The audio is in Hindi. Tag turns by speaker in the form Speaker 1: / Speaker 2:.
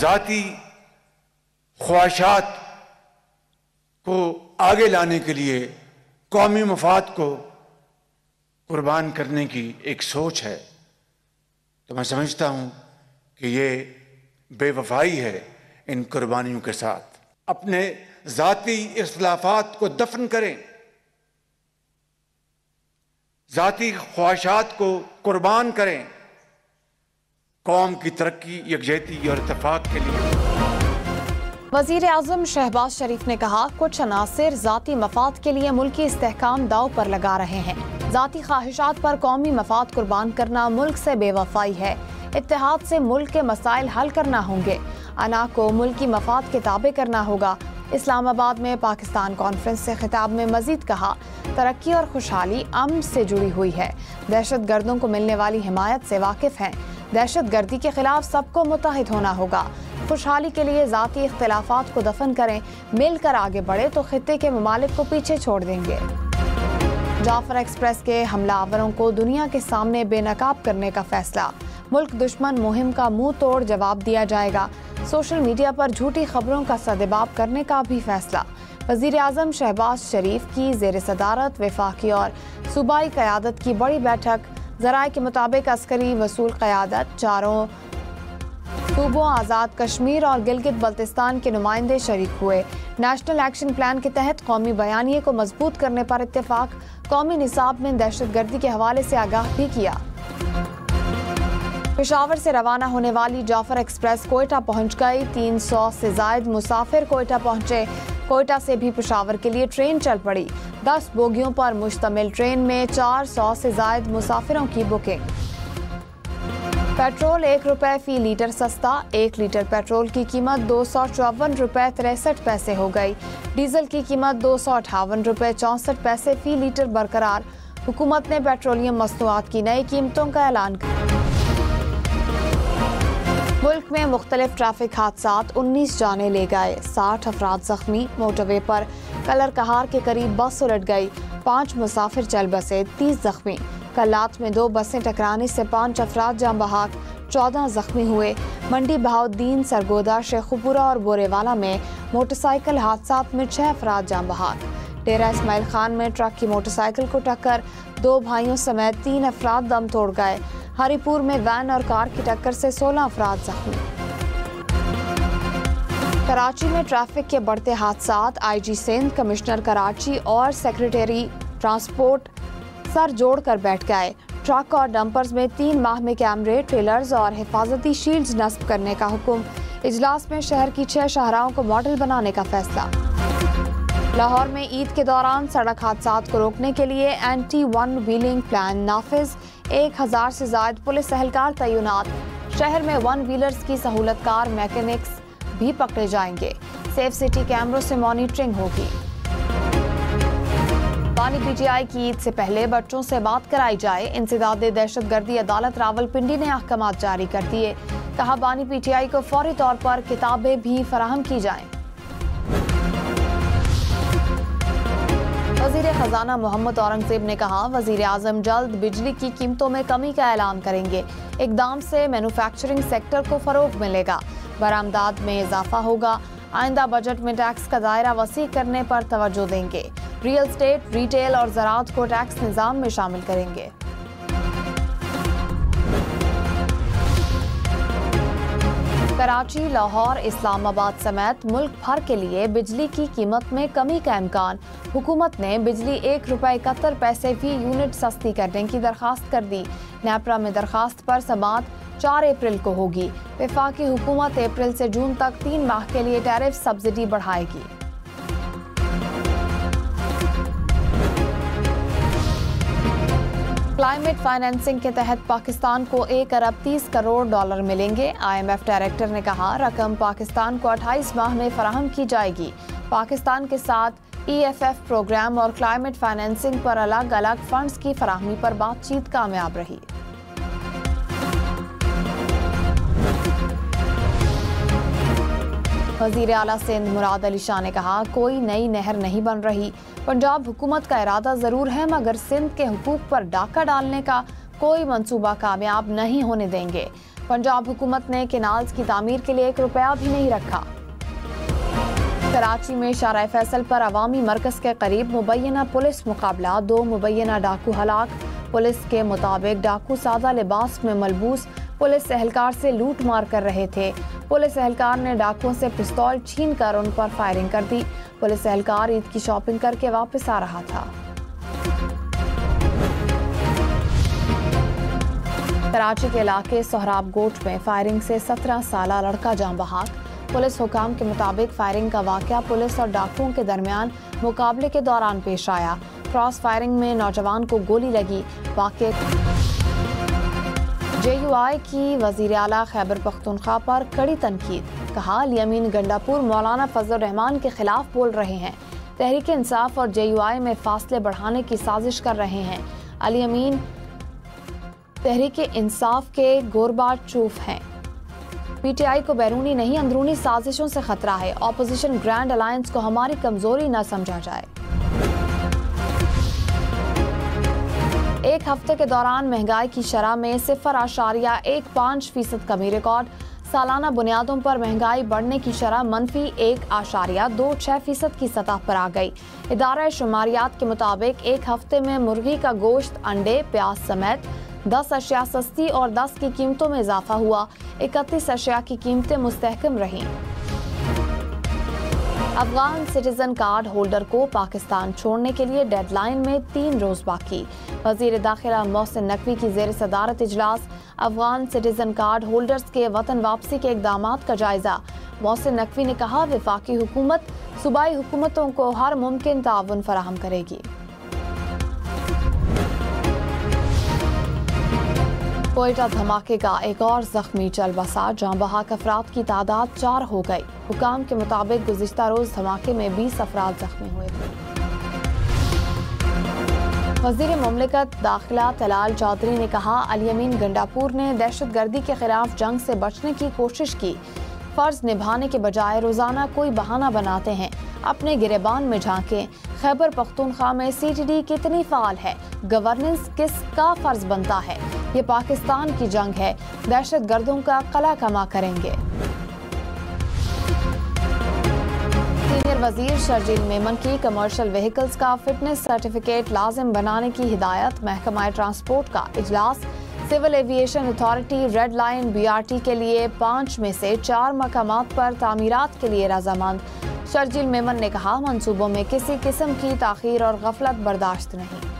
Speaker 1: ज़ाती ख्वाहिशात को आगे लाने के लिए कौमी मफाद को कुर्बान करने की एक सोच है, तो मैं समझता हूं कि ये बेवफाई है इन कुर्बानियों के साथ। अपने ज़ाती इख्तिलाफात को दफन करें, ज़ाती ख्वाहिशात को कुर्बान करें, कौम की तरक्की, यकजहती और इत्तेफाक के लिए।
Speaker 2: वज़ीर आज़म शहबाज शरीफ ने कहा, कुछ अनासिर ज़ाती मफाद के लिए मुल्की इस्तेहकाम दाव पर लगा रहे हैं। ज़ाती ख्वाहिशात पर कौमी मफाद कुर्बान करना मुल्क से बेवफाई है। इत्तेहाद से मुल्क के मसाइल हल करना होंगे, अना को मुल्की मफाद के ताबे करना होगा। इस्लामाबाद में पाकिस्तान कॉन्फ्रेंस से खिताब में मजीद कहा, तरक्की और खुशहाली अमन से जुड़ी हुई है। दहशत गर्दों को मिलने वाली हिमायत से वाकिफ हैं। दहशत गर्दी के खिलाफ सबको मुत्तहिद होना होगा। खुशहाली के लिए ज़ाती इख्तिलाफात को दफन करें, मिलकर आगे बढ़े तो खित्ते के ममालिक को पीछे छोड़ देंगे। जाफर एक्सप्रेस के हमलावरों को दुनिया के सामने बेनकाब करने का फैसला। मुल्क दुश्मन मुहिम का मुंह तोड़ जवाब दिया जाएगा। सोशल मीडिया पर झूठी खबरों का सदेबाब करने का भी फैसला। वज़ीर आज़म शहबाज शरीफ की ज़ेर सदारत वफाकी और सूबाई क़यादत की बड़ी बैठक। ज़राए के मुताबिक अस्करी वसूल क़यादत, चारों सूबों आज़ाद कश्मीर और गिलगित बल्तिस्तान के नुमाइंदे शरीक हुए। नेशनल एक्शन प्लान के तहत कौमी बयानिए को मजबूत करने पर इत्तेफाक। कौमी निसाब में दहशतगर्दी के हवाले से आगाह भी किया। पेशावर से रवाना होने वाली जाफर एक्सप्रेस कोयटा पहुंच गई। 300 से जायद मुसाफिर कोयटा पहुंचे। कोयटा से भी पेशावर के लिए ट्रेन चल पड़ी। 10 बोगियों पर मुश्तमिल ट्रेन में 400 से जायद मुसाफिरों की बुकिंग। पेट्रोल 1 रुपए फी लीटर सस्ता। 1 लीटर पेट्रोल की कीमत 254 रुपए 63 पैसे हो गई। डीजल की कीमत 258 रुपए 64 पैसे फी लीटर बरकरार। हुकूमत ने पेट्रोलियम मसनूआत की नई कीमतों का ऐलान किया। मुल्क में मुख्तलिफ ट्रैफिक हादसात, 19 जाने ले गए, 60 अफराद जख्मी। मोटरवे पर कलर कहार के करीब बस उलट गई, 5 मुसाफिर चल बसे, 30 जख्मी। कल्लात में 2 बसें टकराने से 5 अफराद जान बहक, 14 जख्मी हुए। मंडी बहाउद्दीन, सरगोदा, शेखुपुरा और बोरेवाला में मोटरसाइकिल हादसात में 6 अफराद जान बहक। डेरा इस्माइल खान में ट्रक की मोटरसाइकिल को टक्कर, 2 भाइयों समेत 3 अफराद दम तोड़ गए। हरिपुर में वैन और कार की टक्कर से 16 अफराद जख्मी। कराची में ट्रैफिक के बढ़ते हादसात, IG सिंध, कमिश्नर कराची और सेक्रेटरी ट्रांसपोर्ट सर जोड़कर बैठ गए। ट्रक और डंपर्स में 3 माह में कैमरे, ट्रेलर्स और हिफाजती शील्ड्स नस्ब करने का हुक्म। इजलास में शहर की 6 शाहराहों को मॉडल बनाने का फैसला। लाहौर में ईद के दौरान सड़क हादसात को रोकने के लिए एंटी वन व्हीलिंग प्लान नाफिज। 1000 से ज्यादा पुलिस एहलकार तैनात। शहर में वन व्हीलर्स की सहूलतकार मैकेनिक्स भी पकड़े जाएंगे। सेफ सिटी कैमरों से मॉनिटरिंग होगी। बानी PTI की ईद से पहले बच्चों से बात कराई जाए। इंसदाद दहशतगर्दी अदालत रावलपिंडी ने अहकामात जारी कर दिए। कहा, बानी PTI को फौरी तौर पर किताबें भी फराहम की जाएं। वज़ीर खजाना मोहम्मद औरंगजेब ने कहा, वज़ीर आज़म जल्द बिजली की कीमतों में कमी का ऐलान करेंगे। इकदाम से मैन्युफैक्चरिंग सेक्टर को फरोग मिलेगा, बरामदात में इजाफा होगा। आइंदा बजट में टैक्स का दायरा वसी करने पर तवज्जो देंगे। रियल एस्टेट, रिटेल और ज़राअत को टैक्स निज़ाम में शामिल करेंगे। कराची, लाहौर, इस्लामाबाद समेत मुल्क भर के लिए बिजली की कीमत में कमी का इम्कान। हुकूमत ने बिजली 1 रुपए 71 पैसे फी यूनिट सस्ती करने की दरखास्त कर दी। नेपरा में दरखास्त पर समाअत 4 अप्रैल को होगी। वफाकी हुकूमत अप्रैल से जून तक 3 माह के लिए टैरिफ सब्सिडी बढ़ाएगी। क्लाइमेट फाइनेंसिंग के तहत पाकिस्तान को 1 अरब 30 करोड़ डॉलर मिलेंगे। IMF डायरेक्टर ने कहा, रकम पाकिस्तान को 28 माह में फराहम की जाएगी। पाकिस्तान के साथ EFF प्रोग्राम और क्लाइमेट फाइनेंसिंग पर अलग अलग फंड्स की फराहमी पर बातचीत कामयाब रही। वज़ीर आला सिंध मुराद अली शाह ने कहा, कोई नई नहर नहीं बन रही। पंजाब हुकूमत का इरादा जरूर है, मगर सिंध के हुकूक पर डाका डालने का कोई मंसूबा कामयाब नहीं होने देंगे। पंजाब हुकूमत ने केनाल्स की तामीर के लिए 1 रुपया भी नहीं रखा। कराची में शाहराह फैसल पर अवामी मरकज के करीब मुबैना पुलिस मुकाबला, 2 मुबैना डाकू हलाक। पुलिस के मुताबिक डाकू सादा लिबास में मलबूस पुलिस एहलकार से लूट मार कर रहे थे। पुलिस एहलकार ने डाकुओं से पिस्तौल छीन कर उन पर फायरिंग कर दी। पुलिस एहलकार ईद की शॉपिंग करके वापस आ रहा था। कराची के इलाके सोहराब गोट में फायरिंग से 17 साला लड़का जान बहक। पुलिस हुकाम के मुताबिक फायरिंग का वाकया पुलिस और डाकुओं के दरमियान मुकाबले के दौरान पेश आया। क्रॉस फायरिंग में नौजवान को गोली लगी। वाकये JUI की वजीर आला खैबर पख्तूनख्वा पर कड़ी तनकीद। कहा, अल-यमीन गंडापुर मौलाना फजल रहमान के खिलाफ बोल रहे हैं। तहरीक इंसाफ और JUI में फासले बढ़ाने की साजिश कर रहे हैं। अल-यमीन तहरीक इंसाफ के गोरबा चूफ हैं। PTI को बैरूनी नहीं अंदरूनी साजिशों से खतरा है। ऑपोजिशन ग्रैंड अलायंस को हमारी कमजोरी न समझा जाए। एक हफ्ते के दौरान महंगाई की शरह में 0.15% कमी रिकॉर्ड। सालाना बुनियादों पर महंगाई बढ़ने की शरह -1.26% की सतह पर आ गई। इदारा शुमारियात के मुताबिक एक हफ्ते में मुर्गी का गोश्त, अंडे, प्याज समेत 10 अशिया सस्ती और 10 की कीमतों में इजाफा हुआ। 31 अशिया की कीमतें मुस्तहकम रहीं। अफगान सिटीजन कार्ड होल्डर को पाकिस्तान छोड़ने के लिए डेडलाइन में 3 रोज बाकी। वजीर दाखिला मोहसिन नकवी की जेर सदारत इजलास। अफगान सिटीजन कार्ड होल्डर्स के वतन वापसी के इकदामात का जायजा। मोहसिन नकवी ने कहा, वफाकी हुकूमत सूबाई हुकूमतों को हर मुमकिन ताउन फराहम करेगी। कोयटा धमाके का एक और जख्मी चल बसा। जाँ बहक अफराद की तादाद 4 हो गई। हुकाम के मुताबिक गुज़िश्ता रोज धमाके में 20 अफराद जख्मी हुए थे। वज़ीर मुमलिकत दाखिला तलाल चौधरी ने कहा, अल-यमीन गंडापुर ने दहशतगर्दी के खिलाफ जंग से बचने की कोशिश की। फर्ज निभाने के बजाय रोजाना कोई बहाना बनाते हैं। अपने गिरेबान में झांकें। खैबर पख्तूनख्वा में CTD कितनी फाल है? गवर्नेंस किसका फर्ज बनता है? ये पाकिस्तान की जंग है। दहशत गर्दों का कला कमा करेंगे। सीनियर वजीर शर्जील मेमन की कमर्शियल व्हीकल्स का फिटनेस सर्टिफिकेट लाजिम बनाने की हिदायत। महकमा ट्रांसपोर्ट का इजलास। Civil aviation authority red line BRT के लिए 5 में से 4 मकामात पर तामीरात के लिए रजामंद। शर्जील मेमन ने कहा, मंसूबों में किसी किस्म की ताखीर और गफलत बर्दाश्त नहीं।